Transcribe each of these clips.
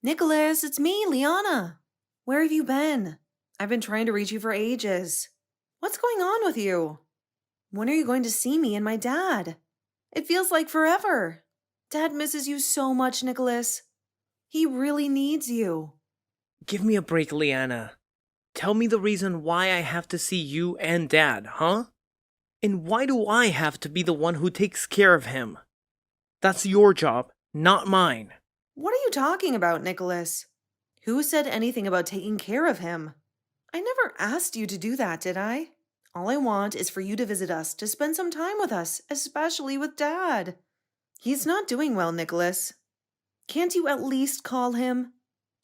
Nicholas, it's me, Liana. Where have you been? I've been trying to reach you for ages. What's going on with you? When are you going to see me and my dad? It feels like forever. Dad misses you so much, Nicholas. He really needs you. Give me a break, Leanna. Tell me the reason why I have to see you and Dad, huh? And why do I have to be the one who takes care of him? That's your job, not mine. What are you talking about, Nicholas? Who said anything about taking care of him? I never asked you to do that, did I? All I want is for you to visit us, to spend some time with us, especially with Dad. He's not doing well, Nicholas. Can't you at least call him?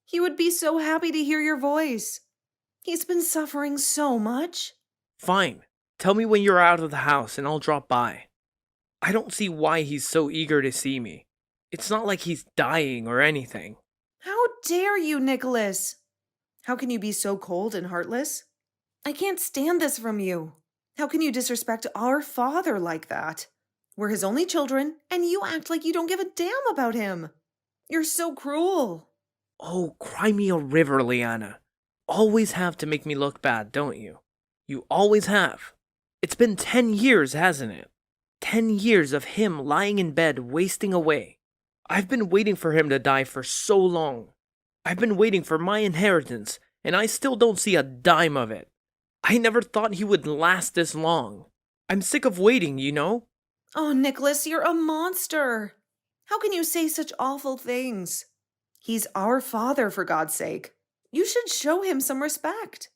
He would be so happy to hear your voice. He's been suffering so much. Fine. Tell me when you're out of the house and I'll drop by. I don't see why he's so eager to see me. It's not like he's dying or anything. How dare you, Nicholas? How can you be so cold and heartless? I can't stand this from you. How can you disrespect our father like that? We're his only children, and you act like you don't give a damn about him. You're so cruel. Oh, cry me a river, Leanna. Always have to make me look bad, don't you? You always have. It's been 10 years, hasn't it? 10 years of him lying in bed, wasting away. I've been waiting for him to die for so long. I've been waiting for my inheritance, and I still don't see a dime of it. I never thought he would last this long. I'm sick of waiting, you know? Oh, Nicholas, you're a monster. How can you say such awful things? He's our father, for God's sake. You should show him some respect.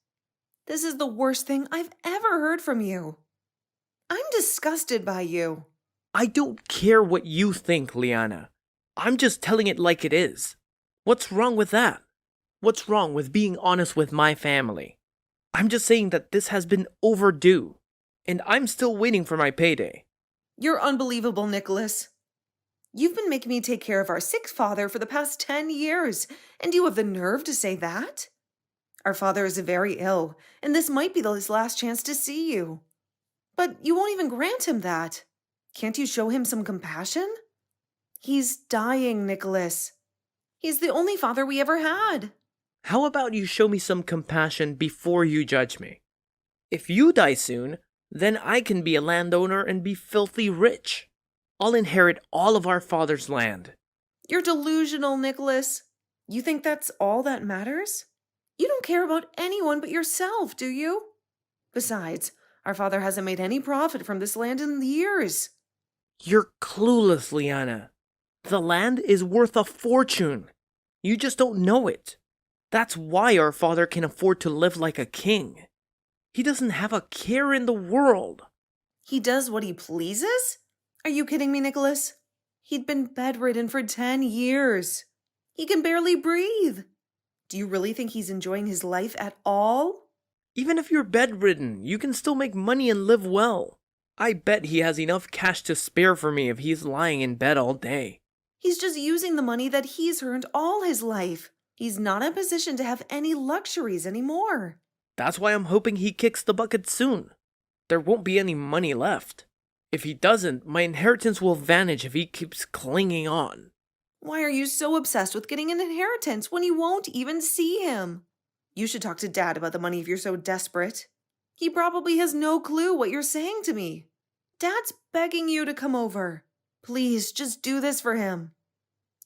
This is the worst thing I've ever heard from you. I'm disgusted by you. I don't care what you think, Liana. I'm just telling it like it is. What's wrong with that? What's wrong with being honest with my family? I'm just saying that this has been overdue, and I'm still waiting for my payday. You're unbelievable, Nicholas. You've been making me take care of our sick father for the past 10 years, and you have the nerve to say that? Our father is very ill, and this might be his last chance to see you. But you won't even grant him that. Can't you show him some compassion? He's dying, Nicholas. He's the only father we ever had. How about you show me some compassion before you judge me? If you die soon, then I can be a landowner and be filthy rich. I'll inherit all of our father's land. You're delusional, Nicholas. You think that's all that matters? You don't care about anyone but yourself, do you? Besides, our father hasn't made any profit from this land in years. You're clueless, Liana. The land is worth a fortune. You just don't know it. That's why our father can afford to live like a king. He doesn't have a care in the world. He does what he pleases? Are you kidding me, Nicholas? He'd been bedridden for 10 years. He can barely breathe. Do you really think he's enjoying his life at all? Even if you're bedridden, you can still make money and live well. I bet he has enough cash to spare for me if he's lying in bed all day. He's just using the money that he's earned all his life. He's not in a position to have any luxuries anymore. That's why I'm hoping he kicks the bucket soon. There won't be any money left. If he doesn't, my inheritance will vanish if he keeps clinging on. Why are you so obsessed with getting an inheritance when you won't even see him? You should talk to Dad about the money if you're so desperate. He probably has no clue what you're saying to me. Dad's begging you to come over. Please, just do this for him.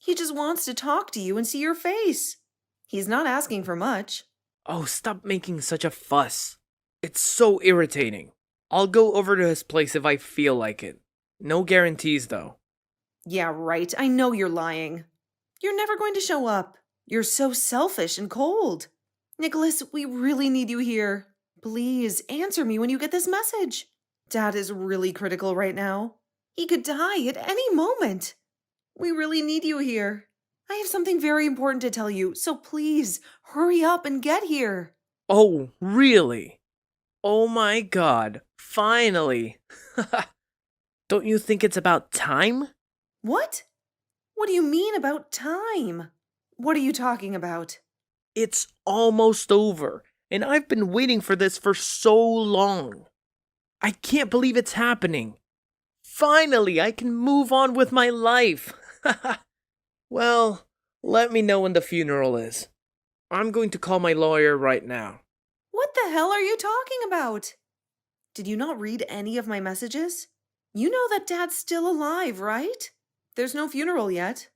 He just wants to talk to you and see your face. He's not asking for much. Oh, stop making such a fuss. It's so irritating. I'll go over to his place if I feel like it. No guarantees, though. Yeah, right. I know you're lying. You're never going to show up. You're so selfish and cold. Nicholas, we really need you here. Please answer me when you get this message. Dad is really critical right now. He could die at any moment. We really need you here. I have something very important to tell you, so please hurry up and get here. Oh, really? Oh my god, finally. Don't you think it's about time? What? What do you mean about time? What are you talking about? It's almost over, and I've been waiting for this for so long. I can't believe it's happening. Finally, I can move on with my life. Well, Let me know when the funeral is. I'm going to call my lawyer right now. What the hell are you talking about? Did you not read any of my messages? You know that Dad's still alive, right? There's no funeral yet.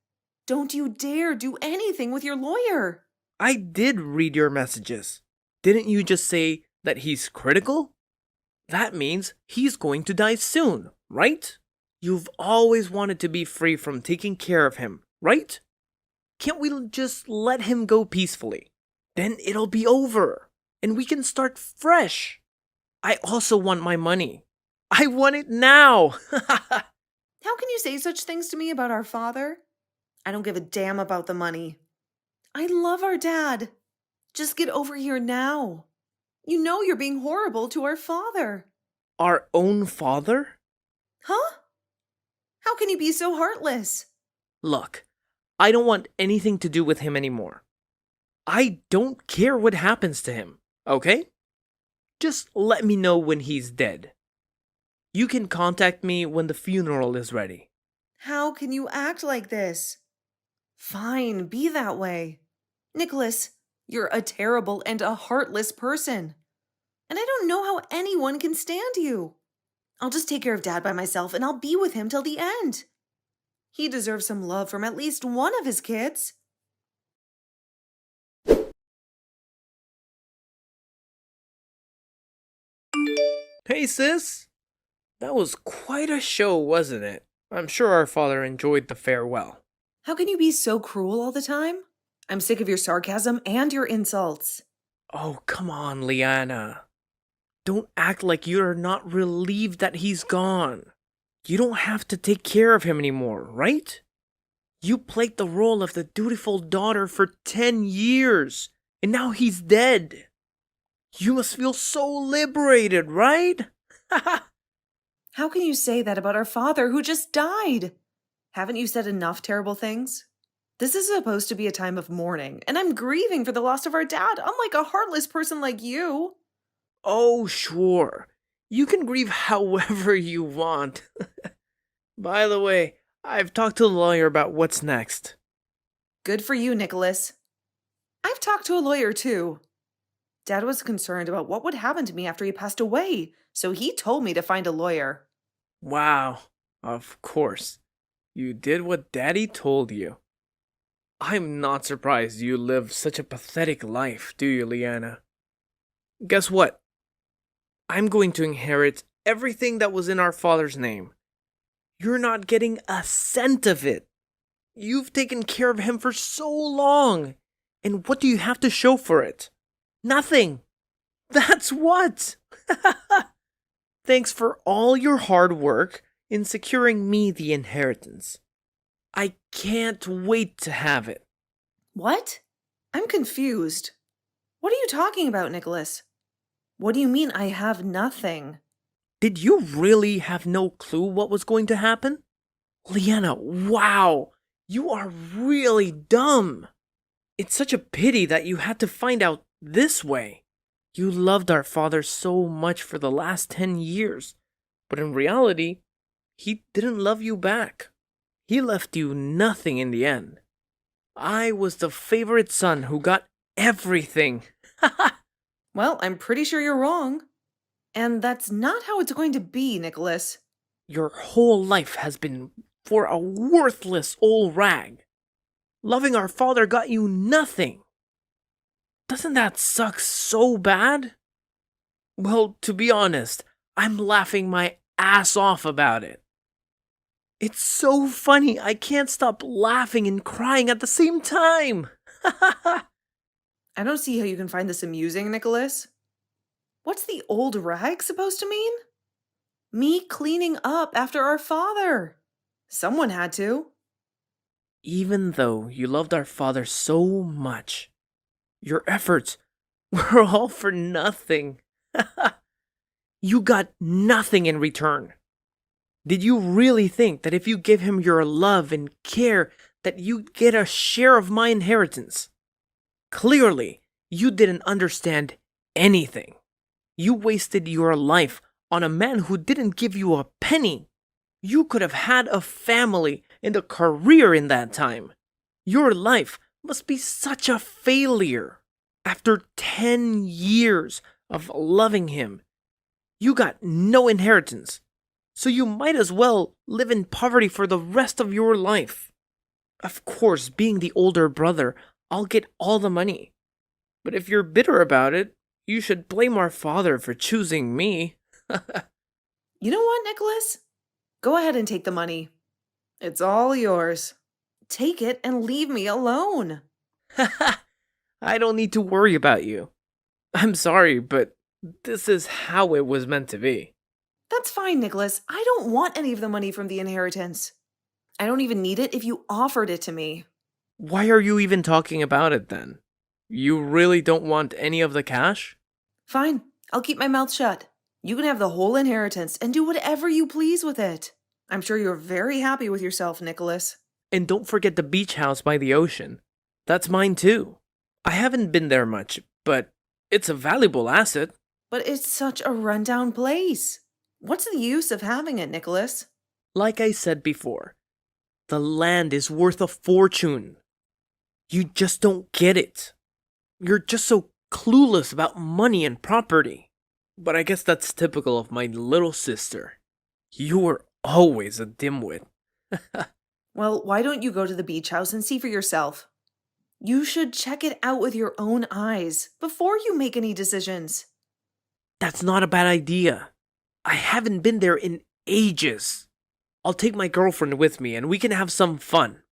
Don't you dare do anything with your lawyer. I did read your messages. Didn't you just say that he's critical? That means he's going to die soon, right? You've always wanted to be free from taking care of him, right? Can't we just let him go peacefully? Then it'll be over, and we can start fresh. I also want my money. I want it now. How can you say such things to me about our father? I don't give a damn about the money. I love our dad. Just get over here now. You know you're being horrible to our father. Our own father? Huh? How can you be so heartless? Look, I don't want anything to do with him anymore. I don't care what happens to him, okay? Just let me know when he's dead. You can contact me when the funeral is ready. How can you act like this? Fine, be that way. Nicholas, you're a terrible and a heartless person. And I don't know how anyone can stand you. I'll just take care of Dad by myself and I'll be with him till the end. He deserves some love from at least one of his kids. Hey sis, that was quite a show, wasn't it? I'm sure our father enjoyed the farewell. How can you be so cruel all the time? I'm sick of your sarcasm and your insults. Oh, come on, Liana. Don't act like you're not relieved that he's gone. You don't have to take care of him anymore, right? You played the role of the dutiful daughter for 10 years, and now he's dead. You must feel so liberated, right? How can you say that about our father who just died? Haven't you said enough terrible things? This is supposed to be a time of mourning, and I'm grieving for the loss of our dad, unlike a heartless person like you. Oh, sure. You can grieve however you want. By the way, I've talked to the lawyer about what's next. Good for you, Nicholas. I've talked to a lawyer too. Dad was concerned about what would happen to me after he passed away, so he told me to find a lawyer. Wow, of course. You did what Daddy told you. I'm not surprised you live such a pathetic life, do you, Liana? Guess what? I'm going to inherit everything that was in our father's name. You're not getting a cent of it. You've taken care of him for so long. And what do you have to show for it? Nothing. That's what. Thanks for all your hard work in securing me the inheritance. I can't wait to have it. What? I'm confused. What are you talking about, Nicholas? What do you mean I have nothing? Did you really have no clue what was going to happen? Liana, wow! You are really dumb! It's such a pity that you had to find out this way. You loved our father so much for the last 10 years, but in reality, he didn't love you back. He left you nothing in the end. I was the favorite son who got everything. Well, I'm pretty sure you're wrong. And that's not how it's going to be, Nicholas. Your whole life has been for a worthless old rag. Loving our father got you nothing. Doesn't that suck so bad? Well, to be honest, I'm laughing my ass off about it. It's so funny, I can't stop laughing and crying at the same time. I don't see how you can find this amusing, Nicholas. What's the old rag supposed to mean? Me cleaning up after our father. Someone had to. Even though you loved our father so much, your efforts were all for nothing. You got nothing in return. Did you really think that if you give him your love and care that you'd get a share of my inheritance? Clearly, you didn't understand anything. You wasted your life on a man who didn't give you a penny. You could have had a family and a career in that time. Your life must be such a failure. After 10 years of loving him, you got no inheritance, so you might as well live in poverty for the rest of your life. Of course, being the older brother, I'll get all the money. But if you're bitter about it, you should blame our father for choosing me. You know what, Nicholas? Go ahead and take the money. It's all yours. Take it and leave me alone. I don't need to worry about you. I'm sorry, but this is how it was meant to be. That's fine, Nicholas. I don't want any of the money from the inheritance. I don't even need it if you offered it to me. Why are you even talking about it then? You really don't want any of the cash? Fine, I'll keep my mouth shut. You can have the whole inheritance and do whatever you please with it. I'm sure you're very happy with yourself, Nicholas. And don't forget the beach house by the ocean. That's mine too. I haven't been there much, but it's a valuable asset. But it's such a rundown place. What's the use of having it, Nicholas? Like I said before, the land is worth a fortune. You just don't get it. You're just so clueless about money and property. But I guess that's typical of my little sister. You were always a dimwit. Well, why don't you go to the beach house and see for yourself? You should check it out with your own eyes before you make any decisions. That's not a bad idea. I haven't been there in ages. I'll take my girlfriend with me and we can have some fun.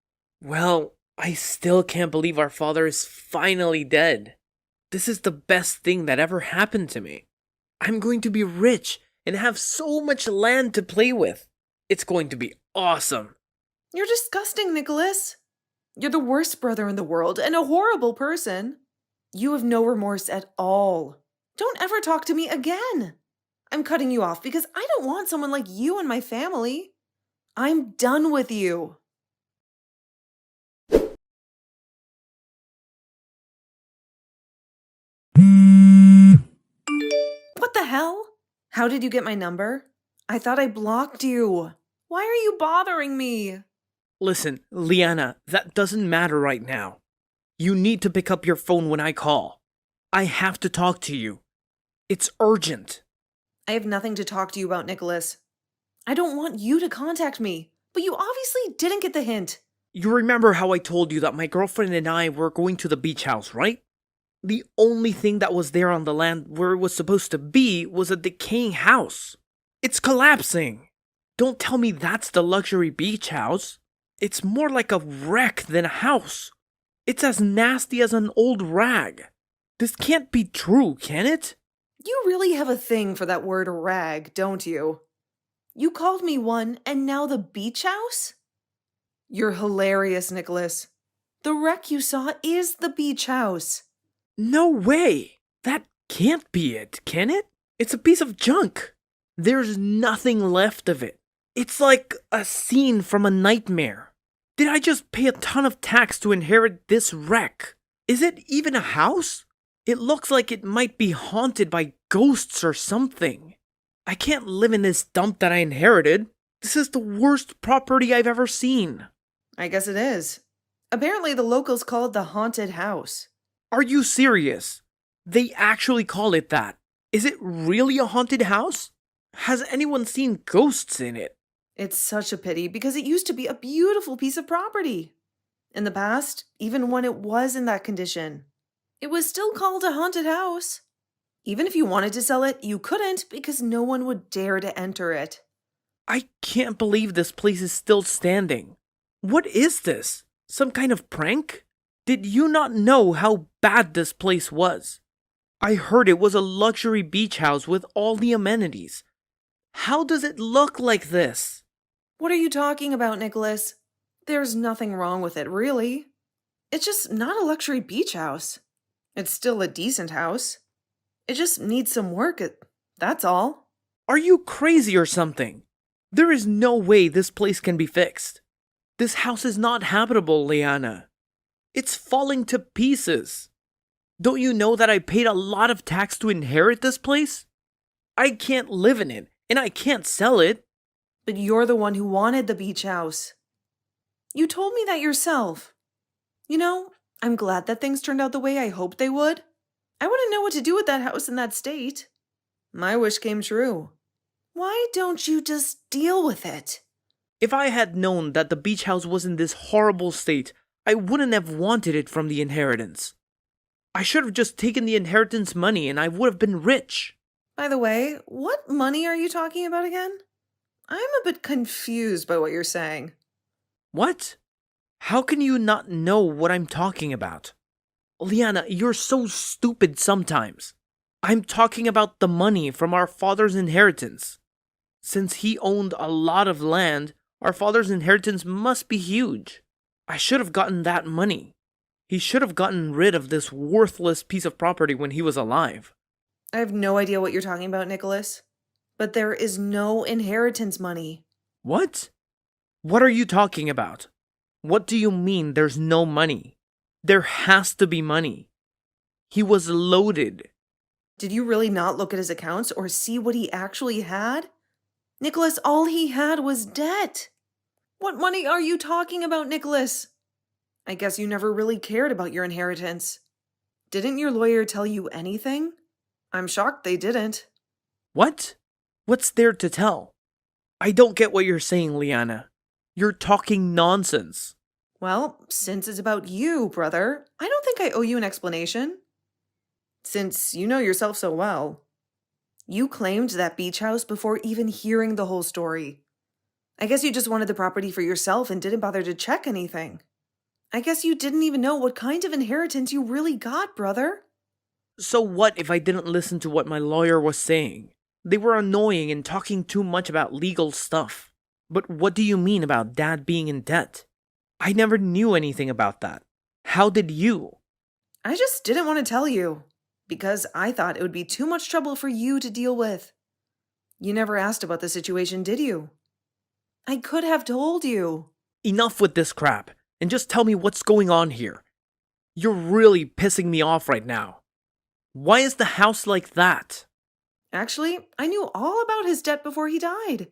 Well, I still can't believe our father is finally dead. This is the best thing that ever happened to me. I'm going to be rich and have so much land to play with. It's going to be awesome. You're disgusting, Nicholas. You're the worst brother in the world and a horrible person. You have no remorse at all. Don't ever talk to me again. I'm cutting you off because I don't want someone like you in my family. I'm done with you. What the hell? How did you get my number? I thought I blocked you. Why are you bothering me? Listen, Liana, that doesn't matter right now. You need to pick up your phone when I call. I have to talk to you. It's urgent. I have nothing to talk to you about, Nicholas. I don't want you to contact me, but you obviously didn't get the hint. You remember how I told you that my girlfriend and I were going to the beach house, right? The only thing that was there on the land where it was supposed to be was a decaying house. It's collapsing. Don't tell me that's the luxury beach house. It's more like a wreck than a house. It's as nasty as an old rag. This can't be true, can it? You really have a thing for that word rag, don't you? You called me one, and now the beach house? You're hilarious, Nicholas. The wreck you saw is the beach house. No way! That can't be it, can it? It's a piece of junk. There's nothing left of it. It's like a scene from a nightmare. Did I just pay a ton of tax to inherit this wreck? Is it even a house? It looks like it might be haunted by ghosts or something. I can't live in this dump that I inherited. This is the worst property I've ever seen. I guess it is. Apparently the locals call it the haunted house. Are you serious? They actually call it that. Is it really a haunted house? Has anyone seen ghosts in it? It's such a pity because it used to be a beautiful piece of property. In the past, even when it was in that condition, it was still called a haunted house. Even if you wanted to sell it, you couldn't because no one would dare to enter it. I can't believe this place is still standing. What is this? Some kind of prank? Did you not know how bad this place was? I heard it was a luxury beach house with all the amenities. How does it look like this? What are you talking about, Nicholas? There's nothing wrong with it, really. It's just not a luxury beach house. It's still a decent house. It just needs some work, that's all. Are you crazy or something? There is no way this place can be fixed. This house is not habitable, Liana. It's falling to pieces. Don't you know that I paid a lot of tax to inherit this place? I can't live in it, and I can't sell it. But you're the one who wanted the beach house. You told me that yourself. You know, I'm glad that things turned out the way I hoped they would. I wouldn't know what to do with that house in that state. My wish came true. Why don't you just deal with it? If I had known that the beach house was in this horrible state, I wouldn't have wanted it from the inheritance. I should have just taken the inheritance money and I would have been rich. By the way, what money are you talking about again? I'm a bit confused by what you're saying. What? How can you not know what I'm talking about? Liana, you're so stupid sometimes. I'm talking about the money from our father's inheritance. Since he owned a lot of land, our father's inheritance must be huge. I should have gotten that money. He should have gotten rid of this worthless piece of property when he was alive. I have no idea what you're talking about, Nicholas. But there is no inheritance money. What? What are you talking about? What do you mean there's no money? There has to be money. He was loaded. Did you really not look at his accounts or see what he actually had? Nicholas, all he had was debt. What money are you talking about, Nicholas? I guess you never really cared about your inheritance. Didn't your lawyer tell you anything? I'm shocked they didn't. What? What's there to tell? I don't get what you're saying, Liana. You're talking nonsense. Well, since it's about you, brother, I don't think I owe you an explanation. Since you know yourself so well. You claimed that beach house before even hearing the whole story. I guess you just wanted the property for yourself and didn't bother to check anything. I guess you didn't even know what kind of inheritance you really got, brother. So what if I didn't listen to what my lawyer was saying? They were annoying and talking too much about legal stuff. But what do you mean about Dad being in debt? I never knew anything about that. How did you? I just didn't want to tell you, because I thought it would be too much trouble for you to deal with. You never asked about the situation, did you? I could have told you. Enough with this crap, and just tell me what's going on here. You're really pissing me off right now. Why is the house like that? Actually, I knew all about his debt before he died.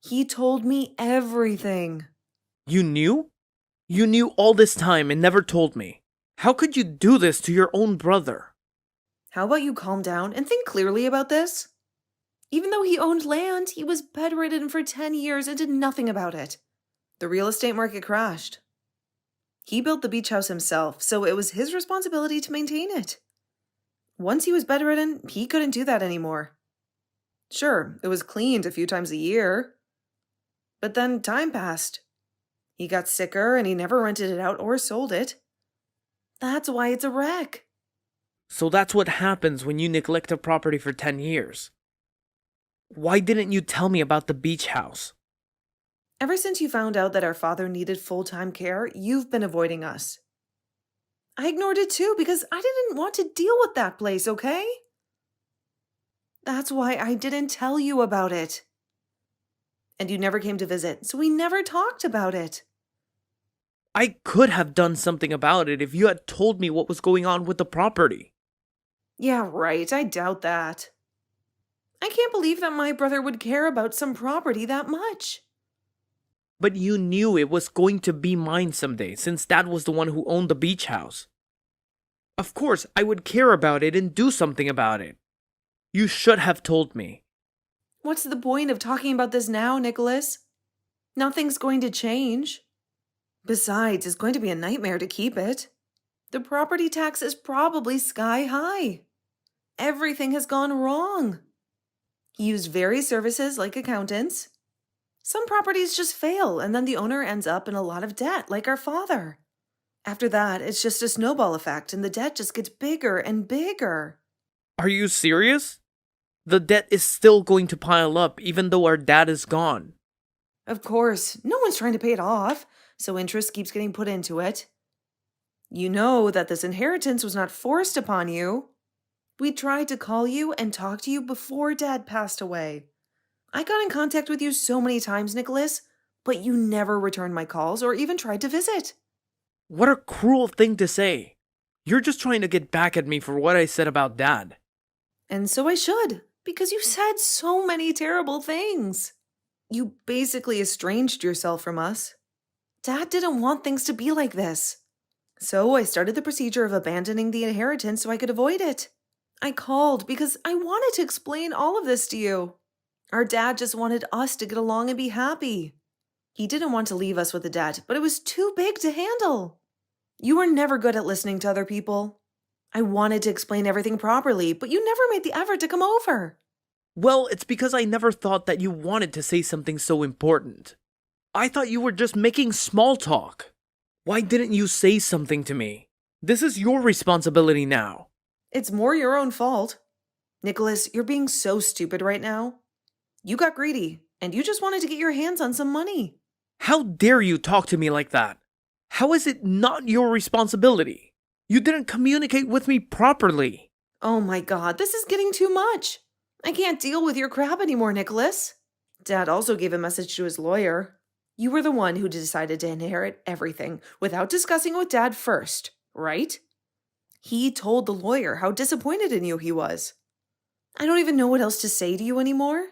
He told me everything. You knew? You knew all this time and never told me. How could you do this to your own brother? How about you calm down and think clearly about this? Even though he owned land, he was bedridden for 10 years and did nothing about it. The real estate market crashed. He built the beach house himself, so it was his responsibility to maintain it. Once he was bedridden, he couldn't do that anymore. Sure, it was cleaned a few times a year. But then time passed. He got sicker and he never rented it out or sold it. That's why it's a wreck. So that's what happens when you neglect a property for 10 years. Why didn't you tell me about the beach house? Ever since you found out that our father needed full-time care, you've been avoiding us. I ignored it too because I didn't want to deal with that place, okay? That's why I didn't tell you about it. And you never came to visit, so we never talked about it. I could have done something about it if you had told me what was going on with the property. Yeah, right, I doubt that. I can't believe that my brother would care about some property that much. But you knew it was going to be mine someday, since Dad was the one who owned the beach house. Of course, I would care about it and do something about it. You should have told me. What's the point of talking about this now, Nicholas? Nothing's going to change. Besides, it's going to be a nightmare to keep it. The property tax is probably sky high. Everything has gone wrong. He used various services like accountants. Some properties just fail, and then the owner ends up in a lot of debt, like our father. After that, it's just a snowball effect, and the debt just gets bigger and bigger. Are you serious? The debt is still going to pile up even though our dad is gone. Of course, no one's trying to pay it off, so interest keeps getting put into it. You know that this inheritance was not forced upon you. We tried to call you and talk to you before Dad passed away. I got in contact with you so many times, Nicholas, but you never returned my calls or even tried to visit. What a cruel thing to say. You're just trying to get back at me for what I said about Dad. And so I should, because you said so many terrible things. You basically estranged yourself from us. Dad didn't want things to be like this. So I started the procedure of abandoning the inheritance so I could avoid it. I called because I wanted to explain all of this to you. Our dad just wanted us to get along and be happy. He didn't want to leave us with the debt, but it was too big to handle. You were never good at listening to other people. I wanted to explain everything properly, but you never made the effort to come over. Well, it's because I never thought that you wanted to say something so important. I thought you were just making small talk. Why didn't you say something to me? This is your responsibility now. It's more your own fault. Nicholas, you're being so stupid right now. You got greedy, and you just wanted to get your hands on some money. How dare you talk to me like that? How is it not your responsibility? You didn't communicate with me properly. Oh my god, this is getting too much. I can't deal with your crap anymore, Nicholas. Dad also gave a message to his lawyer. You were the one who decided to inherit everything without discussing it with Dad first, right? He told the lawyer how disappointed in you he was. I don't even know what else to say to you anymore.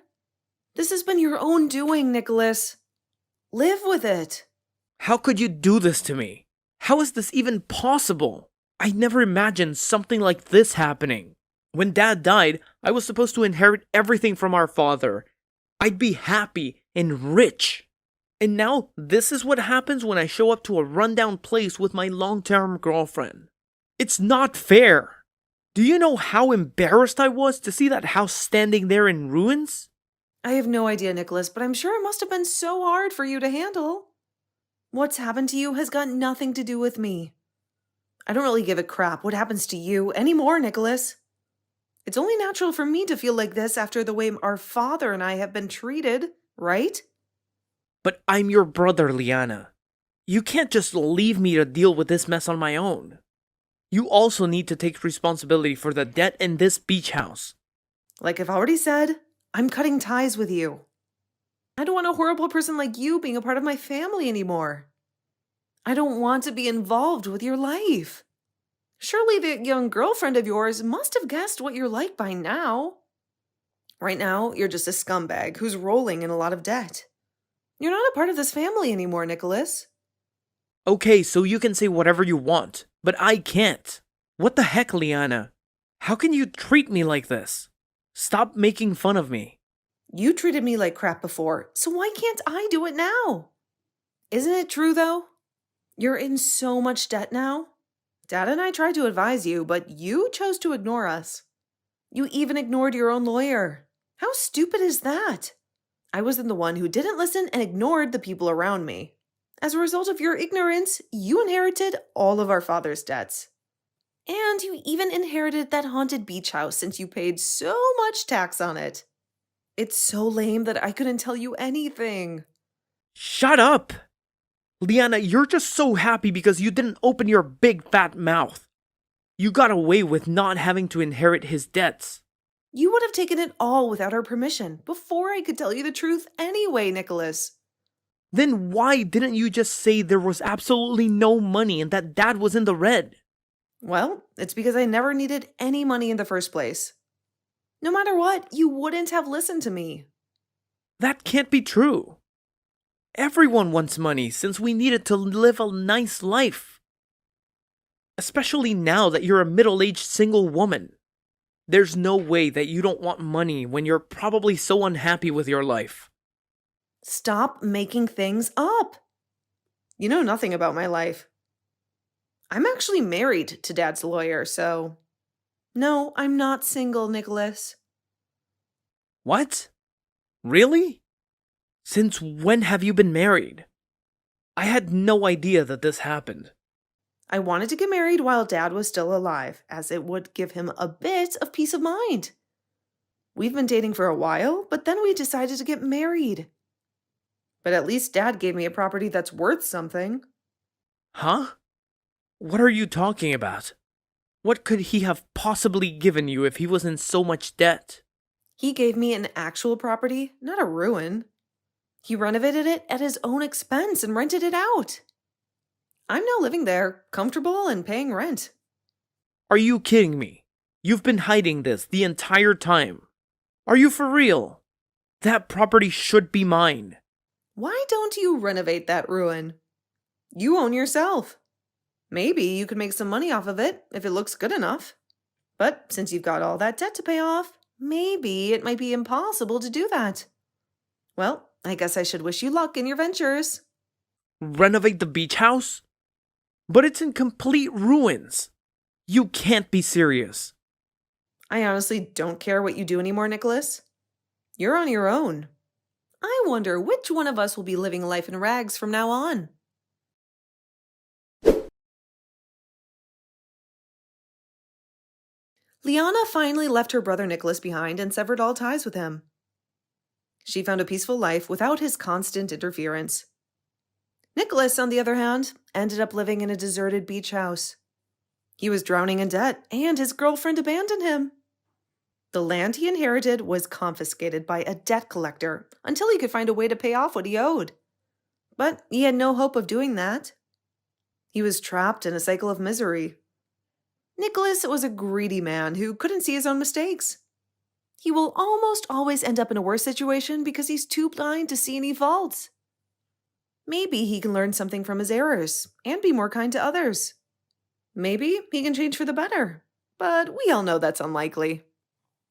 This has been your own doing, Nicholas. Live with it. How could you do this to me? How is this even possible? I never imagined something like this happening. When Dad died, I was supposed to inherit everything from our father. I'd be happy and rich. And now this is what happens when I show up to a rundown place with my long-term girlfriend. It's not fair. Do you know how embarrassed I was to see that house standing there in ruins? I have no idea, Nicholas, but I'm sure it must have been so hard for you to handle. What's happened to you has got nothing to do with me. I don't really give a crap what happens to you anymore, Nicholas. It's only natural for me to feel like this after the way our father and I have been treated, right? But I'm your brother, Liana. You can't just leave me to deal with this mess on my own. You also need to take responsibility for the debt in this beach house. Like I've already said, I'm cutting ties with you. I don't want a horrible person like you being a part of my family anymore. I don't want to be involved with your life. Surely that young girlfriend of yours must have guessed what you're like by now. Right now, you're just a scumbag who's rolling in a lot of debt. You're not a part of this family anymore, Nicholas. Okay, so you can say whatever you want, but I can't. What the heck, Liana? How can you treat me like this? Stop making fun of me. You treated me like crap before, so why can't I do it now? Isn't it true, though? You're in so much debt now. Dad and I tried to advise you, but you chose to ignore us. You even ignored your own lawyer. How stupid is that? I was the one who didn't listen and ignored the people around me. As a result of your ignorance, you inherited all of our father's debts. And you even inherited that haunted beach house since you paid so much tax on it. It's so lame that I couldn't tell you anything. Shut up! Liana, you're just so happy because you didn't open your big fat mouth. You got away with not having to inherit his debts. You would have taken it all without our permission before I could tell you the truth anyway, Nicholas. Then why didn't you just say there was absolutely no money and that Dad was in the red? Well, it's because I never needed any money in the first place. No matter what, you wouldn't have listened to me. That can't be true. Everyone wants money since we need it to live a nice life. Especially now that you're a middle-aged single woman. There's no way that you don't want money when you're probably so unhappy with your life. Stop making things up. You know nothing about my life. I'm actually married to Dad's lawyer, so... No, I'm not single, Nicholas. What? Really? Since when have you been married? I had no idea that this happened. I wanted to get married while Dad was still alive, as it would give him a bit of peace of mind. We've been dating for a while, but then we decided to get married. But at least Dad gave me a property that's worth something. Huh? What are you talking about? What could he have possibly given you if he was in so much debt? He gave me an actual property, not a ruin. He renovated it at his own expense and rented it out. I'm now living there, comfortable and paying rent. Are you kidding me? You've been hiding this the entire time. Are you for real? That property should be mine. Why don't you renovate that ruin? You own yourself. Maybe you could make some money off of it if it looks good enough. But since you've got all that debt to pay off, maybe it might be impossible to do that. Well, I guess I should wish you luck in your ventures. Renovate the beach house? But it's in complete ruins. You can't be serious. I honestly don't care what you do anymore, Nicholas. You're on your own. I wonder which one of us will be living life in rags from now on. Liana finally left her brother Nicholas behind and severed all ties with him. She found a peaceful life without his constant interference. Nicholas, on the other hand, ended up living in a deserted beach house. He was drowning in debt, and his girlfriend abandoned him. The land he inherited was confiscated by a debt collector until he could find a way to pay off what he owed. But he had no hope of doing that. He was trapped in a cycle of misery. Nicholas was a greedy man who couldn't see his own mistakes. He will almost always end up in a worse situation because he's too blind to see any faults. Maybe he can learn something from his errors and be more kind to others. Maybe he can change for the better, but we all know that's unlikely.